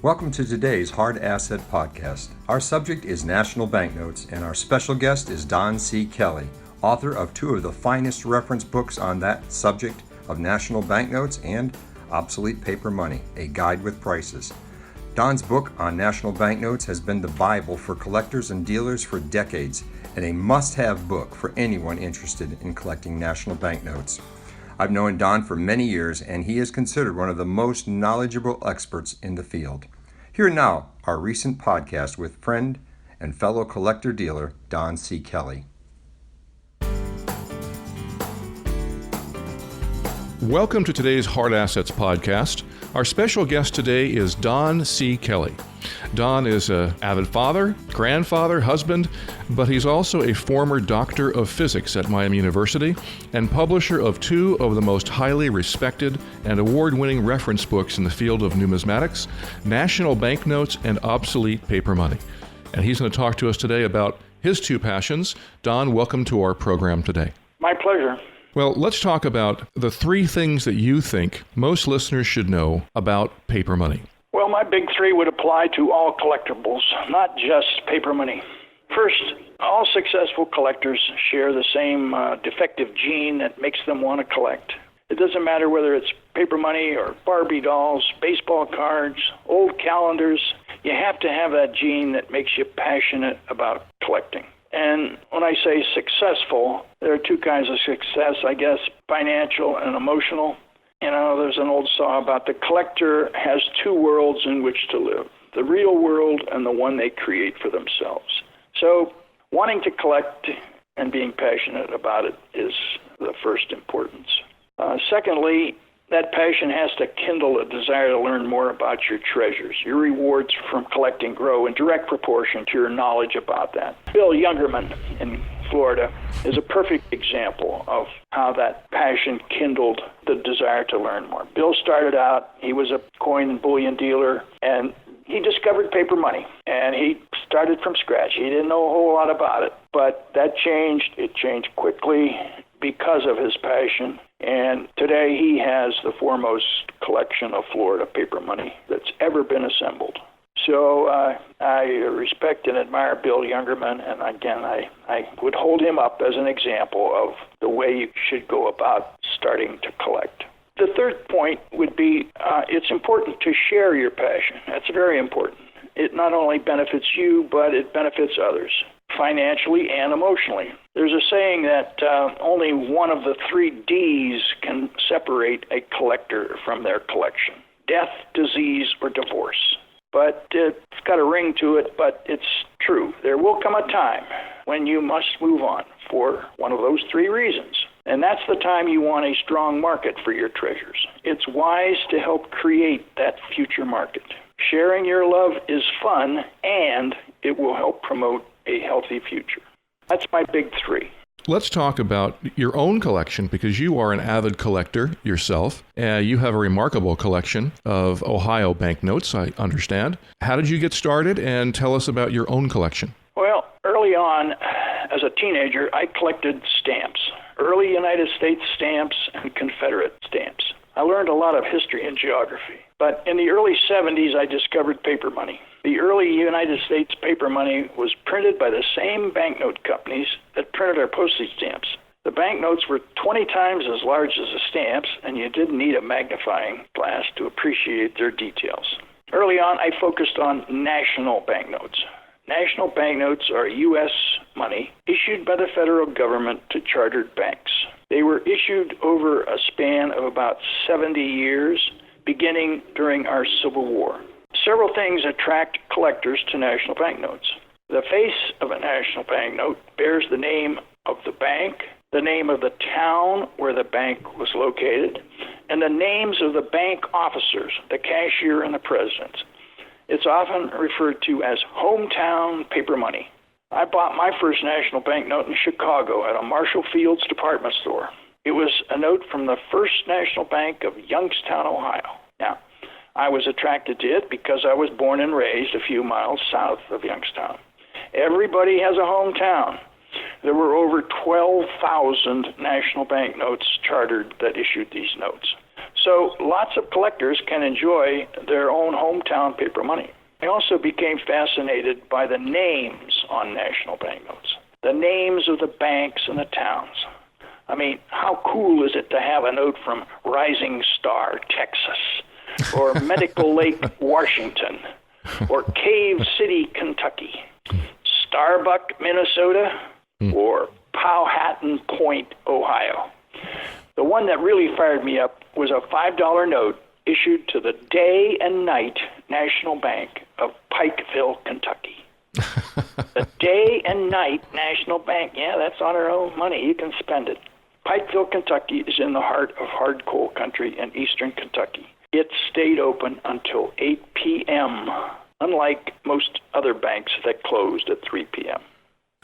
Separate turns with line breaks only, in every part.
Welcome to today's Hard Asset Podcast. Our subject is national banknotes, and our special guest is Don C. Kelly, author of two of the finest reference books on that subject of national banknotes and Obsolete Paper Money, A Guide with Prices. Don's book on national banknotes has been the Bible for collectors and dealers for decades, and a must-have book for anyone interested in collecting national banknotes. I've known Don for many years, and he is considered one of the most knowledgeable experts in the field. Here now, our recent podcast with friend and fellow collector dealer, Don C. Kelly.
Welcome to today's Hard Assets Podcast. Our special guest today is Don C. Kelly. Don is an avid father, grandfather, husband, but he's also a former doctor of physics at Miami University and publisher of two of the most highly respected and award-winning reference books in the field of numismatics, National Banknotes and Obsolete Paper Money. And he's going to talk to us today about his two passions. Don, welcome to our program today.
My pleasure.
Well, let's talk about the three things that you think most listeners should know about paper money.
Well, my big three would apply to all collectibles, not just paper money. First, all successful collectors share the same defective gene that makes them want to collect. It doesn't matter whether it's paper money or Barbie dolls, baseball cards, old calendars. You have to have that gene that makes you passionate about collecting. And when I say successful, there are two kinds of success, I guess, financial and emotional. You know, there's an old saw about the collector has two worlds in which to live, the real world and the one they create for themselves. So wanting to collect and being passionate about it is the first importance. Secondly, that passion has to kindle a desire to learn more about your treasures. Your rewards from collecting grow in direct proportion to your knowledge about that. Bill Youngerman in Florida is a perfect example of how that passion kindled the desire to learn more. Bill started out, he was a coin and bullion dealer, and he discovered paper money, and he started from scratch. He didn't know a whole lot about it, but that changed. It changed quickly because of his passion. And today he has the foremost collection of Florida paper money that's ever been assembled. So I respect and admire Bill Youngerman, and again, I would hold him up as an example of the way you should go about starting to collect. The third point would be it's important to share your passion. That's very important. It not only benefits you, but it benefits others, financially and emotionally. There's a saying that only one of the three Ds can separate a collector from their collection: death, disease, or divorce. But it's got a ring to it, but it's true. There will come a time when you must move on for one of those three reasons. And that's the time you want a strong market for your treasures. It's wise to help create that future market. Sharing your love is fun, and it will help promote a healthy future. That's my big three.
Let's talk about your own collection, because you are an avid collector yourself. You have a remarkable collection of Ohio banknotes, I understand. How did you get started, and tell us about your own collection?
Well, early on, as a teenager, I collected stamps, early United States stamps and Confederate stamps. I learned a lot of history and geography. But in the early 70s, I discovered paper money. The early United States paper money was printed by the same banknote companies that printed our postage stamps. The banknotes were 20 times as large as the stamps, and you didn't need a magnifying glass to appreciate their details. Early on, I focused on national banknotes. National banknotes are U.S. money issued by the federal government to chartered banks. They were issued over a span of about 70 years, beginning during our Civil War. Several things attract collectors to national banknotes. The face of a national banknote bears the name of the bank, the name of the town where the bank was located, and the names of the bank officers, the cashier and the president. It's often referred to as hometown paper money. I bought my first national banknote in Chicago at a Marshall Field's department store. It was a note from the First National Bank of Youngstown, Ohio. Now, I was attracted to it because I was born and raised a few miles south of Youngstown. Everybody has a hometown. There were over 12,000 national banknotes chartered that issued these notes. So lots of collectors can enjoy their own hometown paper money. I also became fascinated by the names on national banknotes, the names of the banks and the towns. I mean, how cool is it to have a note from Rising Star, Texas, or Medical Lake, Washington, or Cave City, Kentucky, Starbuck, Minnesota, or Powhatan Point, Ohio. The one that really fired me up was a $5 note issued to the Day and Night National Bank of Pikeville, Kentucky. The Day and Night National Bank, yeah, that's on our own money. You can spend it. Pikeville, Kentucky is in the heart of hard coal country in eastern Kentucky. It stayed open until 8 p.m., unlike most other banks that closed at 3 p.m.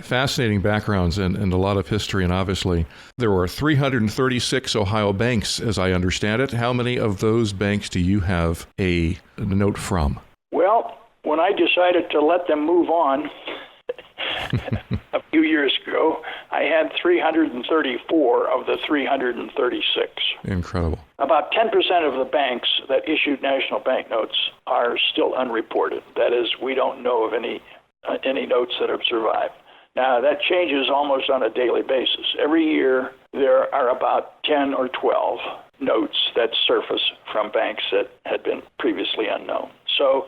Fascinating backgrounds and a lot of history, and obviously there were 336 Ohio banks, as I understand it. How many of those banks do you have a note from?
Well, when I decided to let them move on a few years ago, I had 334 of the 336.
Incredible.
About 10% of the banks that issued national banknotes are still unreported. That is, we don't know of any notes that have survived. Now, that changes almost on a daily basis. Every year, there are about 10 or 12 notes that surface from banks that had been previously unknown. So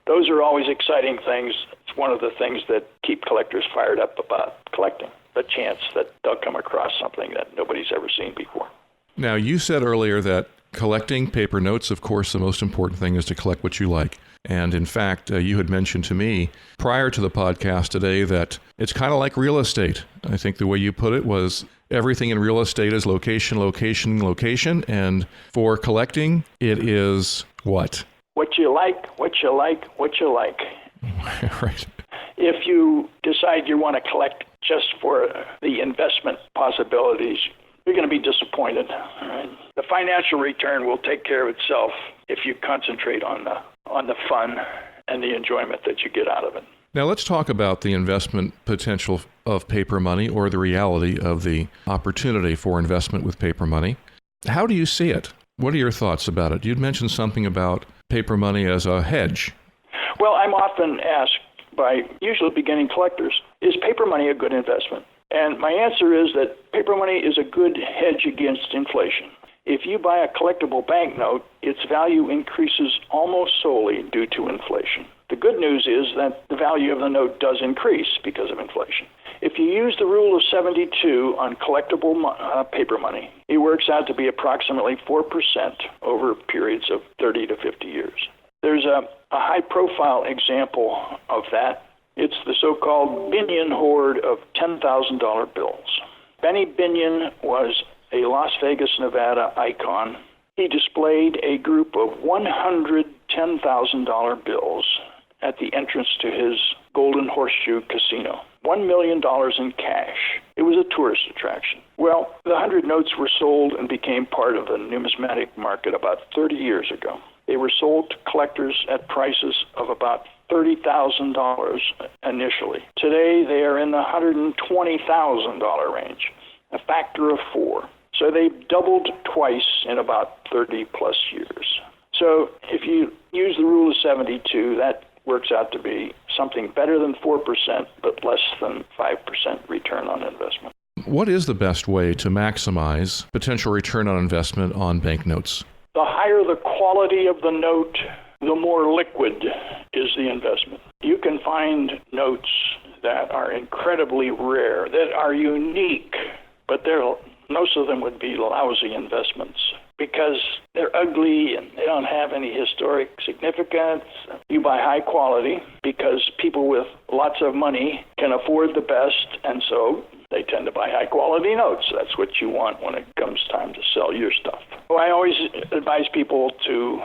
those are always exciting things. It's one of the things that keep collectors fired up about collecting, the chance that they'll come across something that nobody's ever seen before.
Now, you said earlier that collecting paper notes, of course, the most important thing is to collect what you like. And in fact, you had mentioned to me prior to the podcast today that it's kind of like real estate. I think the way you put it was everything in real estate is location, location, location. And for collecting, it is what?
What you like, what you like, what you like.
Right.
If you decide you want to collect just for the investment possibilities, you're going to be disappointed. Right? The financial return will take care of itself if you concentrate on the fun and the enjoyment that you get out of it.
Now let's talk about the investment potential of paper money, or the reality of the opportunity for investment with paper money. How do you see it? What are your thoughts about it? You'd mentioned something about paper money as a hedge.
Well, I'm often asked by usually beginning collectors, is paper money a good investment? And my answer is that paper money is a good hedge against inflation. If you buy a collectible banknote, its value increases almost solely due to inflation. The good news is that the value of the note does increase because of inflation. If you use the rule of 72 on collectible paper money, it works out to be approximately 4% over periods of 30 to 50 years. There's a high-profile example of that. It's the so-called Binion hoard of $10,000 bills. Benny Binion was a Las Vegas, Nevada icon. He displayed a group of 100 $10,000 bills at the entrance to his Golden Horseshoe Casino. $1 million in cash. It was a tourist attraction. Well, the 100 notes were sold and became part of the numismatic market about 30 years ago. They were sold to collectors at prices of about $30,000 initially. Today, they are in the $120,000 range, a factor of 4. So they've doubled twice in about 30 plus years. So if you use the rule of 72, that works out to be something better than 4%, but less than 5% return on investment.
What is the best way to maximize potential return on investment on banknotes?
The higher the quality of the note, the more liquid is the investment. You can find notes that are incredibly rare, that are unique, but most of them would be lousy investments because they're ugly and they don't have any historic significance. You buy high quality because people with lots of money can afford the best, and so they tend to buy high quality notes. That's what you want when it comes time to sell your stuff. Well, I always advise people to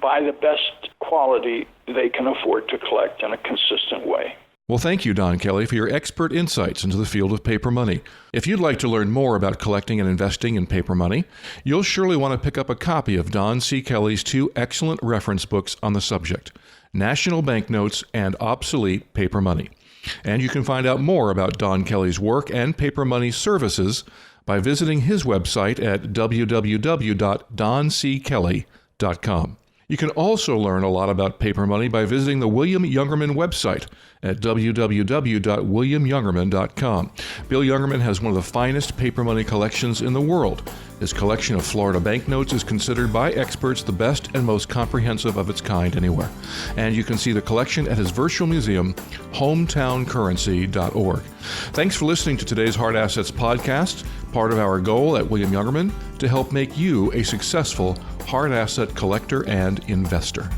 buy the best quality they can afford to collect in a consistent way.
Well, thank you, Don Kelly, for your expert insights into the field of paper money. If you'd like to learn more about collecting and investing in paper money, you'll surely want to pick up a copy of Don C. Kelly's 2 excellent reference books on the subject, National Banknotes and Obsolete Paper Money. And you can find out more about Don Kelly's work and paper money services by visiting his website at www.donckelly.com. You can also learn a lot about paper money by visiting the William Youngerman website at www.williamyoungerman.com. Bill Youngerman has one of the finest paper money collections in the world. His collection of Florida banknotes is considered by experts the best and most comprehensive of its kind anywhere. And you can see the collection at his virtual museum, hometowncurrency.org. Thanks for listening to today's Hard Assets podcast, part of our goal at William Youngerman to help make you a successful hard asset collector and investor.